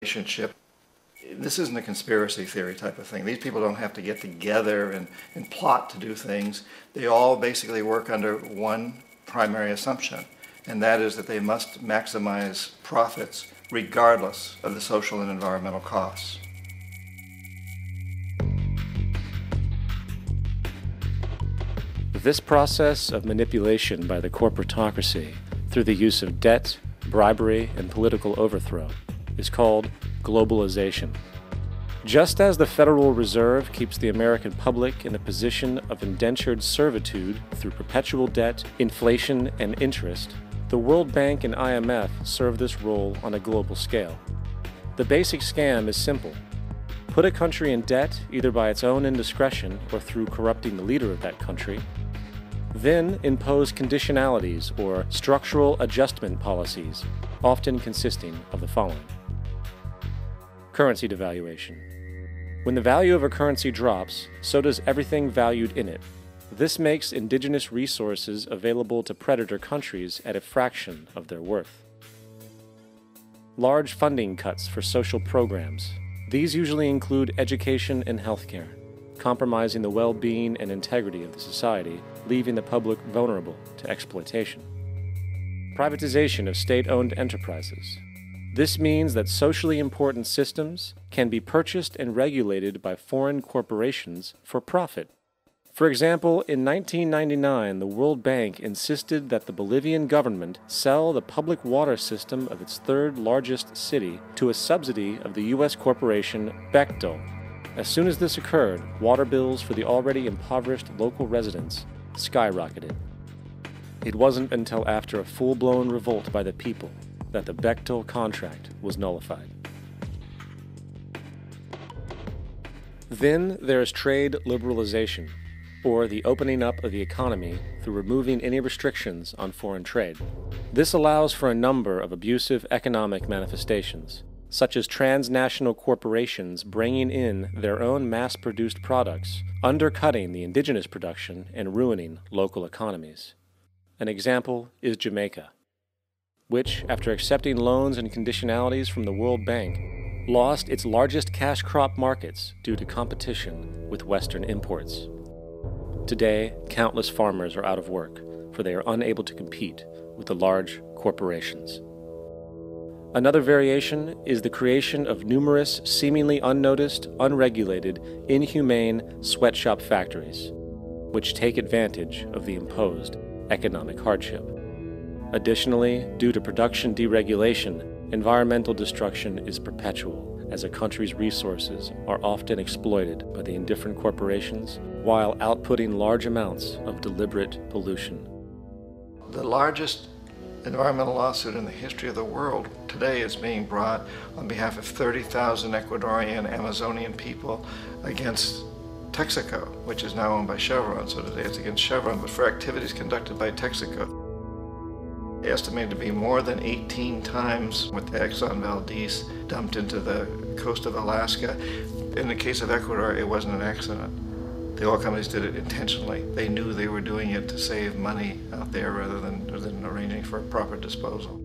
relationship. This isn't a conspiracy theory type of thing. These people don't have to get together and plot to do things. They all basically work under one primary assumption, and that is that they must maximize profits regardless of the social and environmental costs. This process of manipulation by the corporatocracy through the use of debt, bribery, and political overthrow is called globalization. Just as the Federal Reserve keeps the American public in a position of indentured servitude through perpetual debt, inflation, and interest, the World Bank and IMF serve this role on a global scale. The basic scam is simple. Put a country in debt either by its own indiscretion or through corrupting the leader of that country, then impose conditionalities or structural adjustment policies, often consisting of the following. Currency devaluation. When the value of a currency drops, so does everything valued in it. This makes indigenous resources available to predator countries at a fraction of their worth. Large funding cuts for social programs. These usually include education and healthcare, compromising the well-being and integrity of the society, leaving the public vulnerable to exploitation. Privatization of state-owned enterprises. This means that socially important systems can be purchased and regulated by foreign corporations for profit. For example, in 1999, the World Bank insisted that the Bolivian government sell the public water system of its third largest city to a subsidy of the U.S. corporation Bechtel. As soon as this occurred, water bills for the already impoverished local residents skyrocketed. It wasn't until after a full-blown revolt by the people that the Bechtel contract was nullified. Then there is trade liberalization, or the opening up of the economy through removing any restrictions on foreign trade. This allows for a number of abusive economic manifestations, such as transnational corporations bringing in their own mass-produced products, undercutting the indigenous production and ruining local economies. An example is Jamaica, which, after accepting loans and conditionalities from the World Bank, lost its largest cash crop markets due to competition with Western imports. Today, countless farmers are out of work, for they are unable to compete with the large corporations. Another variation is the creation of numerous, seemingly unnoticed, unregulated, inhumane sweatshop factories, which take advantage of the imposed economic hardship. Additionally, due to production deregulation, environmental destruction is perpetual, as a country's resources are often exploited by the indifferent corporations while outputting large amounts of deliberate pollution. The largest environmental lawsuit in the history of the world today is being brought on behalf of 30,000 Ecuadorian Amazonian people against Texaco, which is now owned by Chevron. So today it's against Chevron, but for activities conducted by Texaco. Estimated to be more than 18 times what the Exxon Valdez dumped into the coast of Alaska. In the case of Ecuador, it wasn't an accident. The oil companies did it intentionally. They knew they were doing it to save money out there rather than arranging for proper disposal.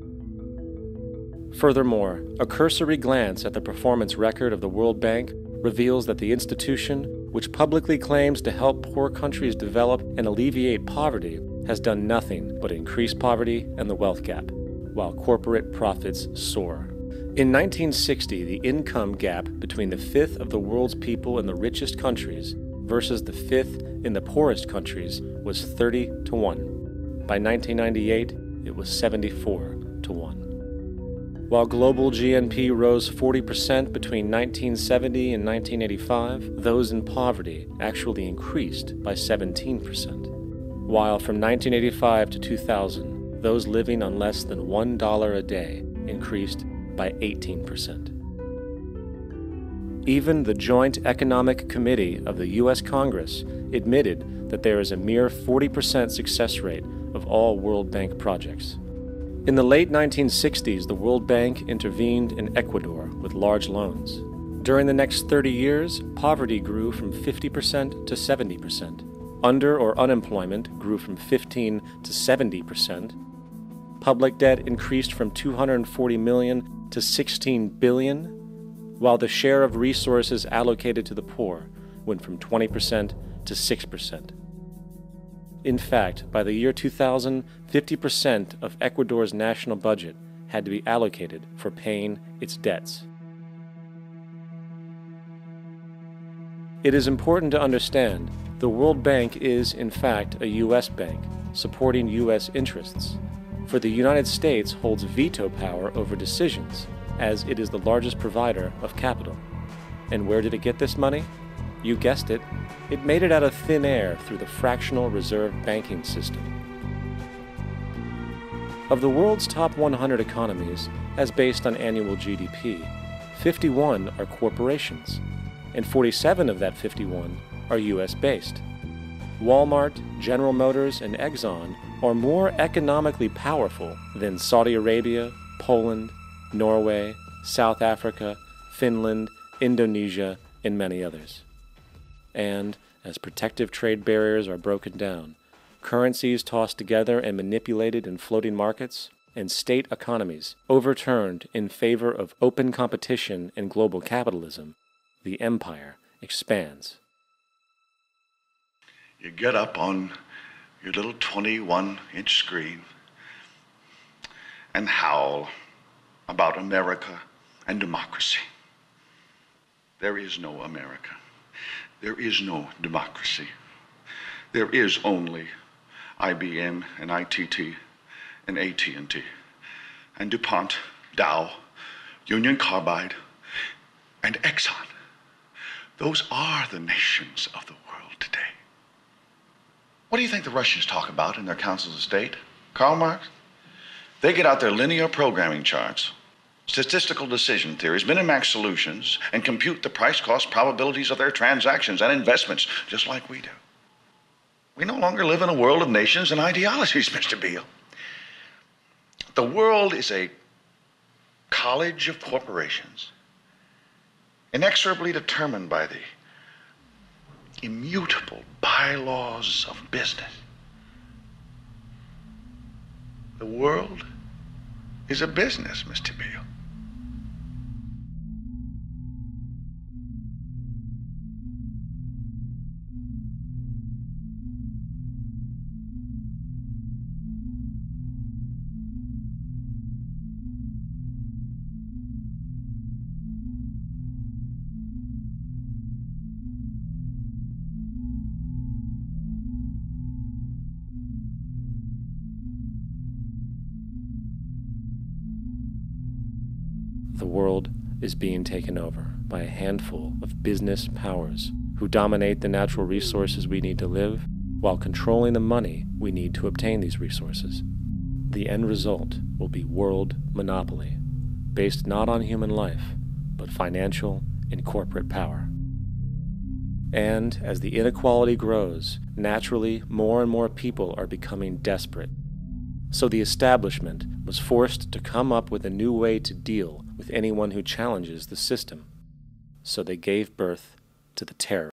Furthermore, a cursory glance at the performance record of the World Bank reveals that the institution, which publicly claims to help poor countries develop and alleviate poverty, has done nothing but increase poverty and the wealth gap, while corporate profits soar. In 1960, the income gap between the fifth of the world's people in the richest countries versus the fifth in the poorest countries was 30 to 1. By 1998, it was 74 to 1. While global GNP rose 40% between 1970 and 1985, those in poverty actually increased by 17%. While from 1985 to 2000, those living on less than $1 a day increased by 18%. Even the Joint Economic Committee of the U.S. Congress admitted that there is a mere 40% success rate of all World Bank projects. In the late 1960s, the World Bank intervened in Ecuador with large loans. During the next 30 years, poverty grew from 50% to 70%. Under or unemployment grew from 15 to 70%. Public debt increased from $240 million to $16 billion, while the share of resources allocated to the poor went from 20% to 6%. In fact, by the year 2000, 50% of Ecuador's national budget had to be allocated for paying its debts. It is important to understand the World Bank is, in fact, a U.S. bank supporting U.S. interests, for the United States holds veto power over decisions, as it is the largest provider of capital. And where did it get this money? You guessed it, it made it out of thin air through the fractional reserve banking system. Of the world's top 100 economies, as based on annual GDP, 51 are corporations, and 47 of that 51 are U.S.-based. Walmart, General Motors, and Exxon are more economically powerful than Saudi Arabia, Poland, Norway, South Africa, Finland, Indonesia, and many others. And as protective trade barriers are broken down, currencies tossed together and manipulated in floating markets, and state economies overturned in favor of open competition and global capitalism, the empire expands. You get up on your little 21-inch screen and howl about America and democracy. There is no America. There is no democracy. There is only IBM and ITT and AT&T and DuPont, Dow, Union Carbide, and Exxon. Those are the nations of the world today. What do you think the Russians talk about in their councils of state? Karl Marx? They get out their linear programming charts, statistical decision theories, Minimax solutions, and compute the price-cost probabilities of their transactions and investments, just like we do. We no longer live in a world of nations and ideologies, Mr. Beale. The world is a college of corporations, inexorably determined by the immutable bylaws of business. The world is a business, Mr. Beale. The world is being taken over by a handful of business powers who dominate the natural resources we need to live while controlling the money we need to obtain these resources. The end result will be world monopoly, based not on human life, but financial and corporate power. And as the inequality grows, naturally more and more people are becoming desperate. So the establishment was forced to come up with a new way to deal with anyone who challenges the system. So they gave birth to the terror.